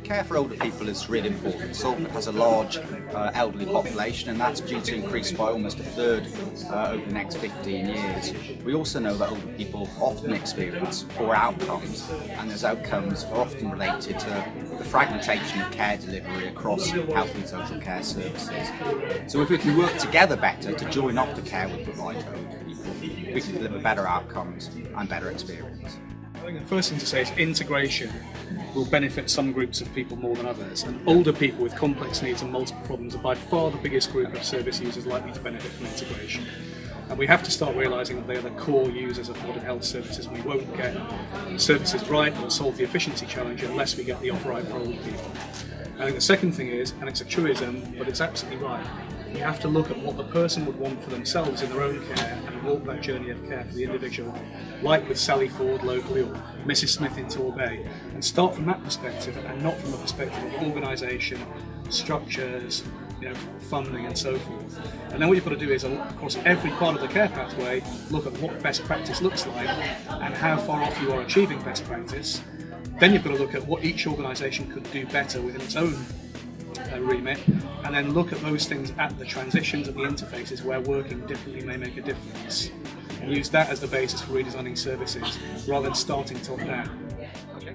Care for older people is really important. Salford has a large elderly population, and that's due to increase by almost a third over the next 15 years. We also know that older people often experience poor outcomes, and those outcomes are often related to the fragmentation of care delivery across health and social care services. So if we can work together better to join up the care we provide to older people, we can deliver better outcomes and better experience. I think the first thing to say is integration will benefit some groups of people more than others, and older people with complex needs and multiple problems are by far the biggest group of service users likely to benefit from integration. And we have to start realising that they are the core users of modern health services, and we won't get services right or solve the efficiency challenge unless we get the offer right for older people. I think the second thing is, and it's a truism, but it's absolutely right, we have to look at what the person would want for themselves in their own care and walk that journey of care for the individual, like with Sally Ford locally or Mrs Smith in Torbay, and start from that perspective and not from the perspective of organisation, structures, funding and so forth. And then what you've got to do is, across every part of the care pathway, look at what best practice looks like and how far off you are achieving best practice. Then you've got to look at what each organisation could do better within its own remit, and then look at those things at the transitions, at the interfaces where working differently may make a difference, and use that as the basis for redesigning services rather than starting top down. Okay.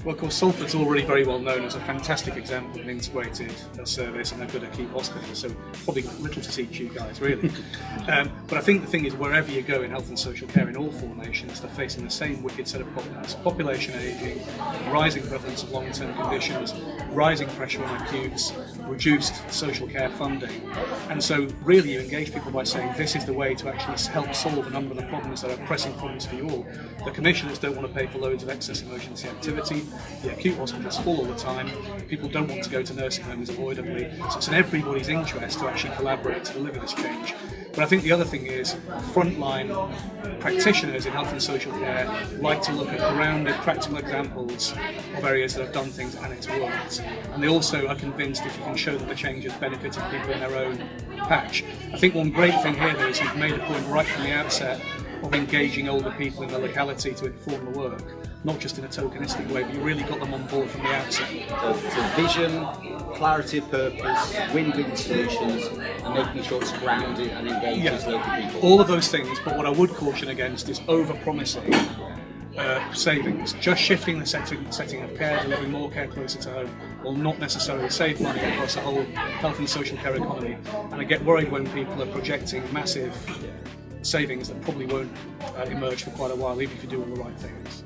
Well, of course, Salford's already very well known as a fantastic example of an integrated service, and they've got acute hospitals, so probably little to teach you guys, really. But I think the thing is, wherever you go in health and social care in all four nations, they're facing the same wicked set of problems: population ageing, rising prevalence of long-term conditions, rising pressure on acutes, reduced social care funding. And so really you engage people by saying this is the way to actually help solve a number of the problems that are pressing problems for you all. The commissioners don't want to pay for loads of excess emergency activity. The acute hospitals full all the time. People don't want to go to nursing homes avoidably. So it's in everybody's interest to actually collaborate to deliver this change. But I think the other thing is, frontline practitioners in health and social care like to look at grounded, practical examples of areas that have done things and it's worked. And they also are convinced if you can show that the change has benefited people in their own patch. I think one great thing here though is you've made a point right from the outset of engaging older people in the locality to inform the work, not just in a tokenistic way, but you really got them on board from the outset. So vision, clarity of purpose, win-win solutions, and making sure it's grounded and engages local people. All of those things, but what I would caution against is over-promising savings. Just shifting the setting of care, delivering more care closer to home, will not necessarily save money across the whole health and social care economy. And I get worried when people are projecting massive savings that probably won't emerge for quite a while, even if you do all the right things.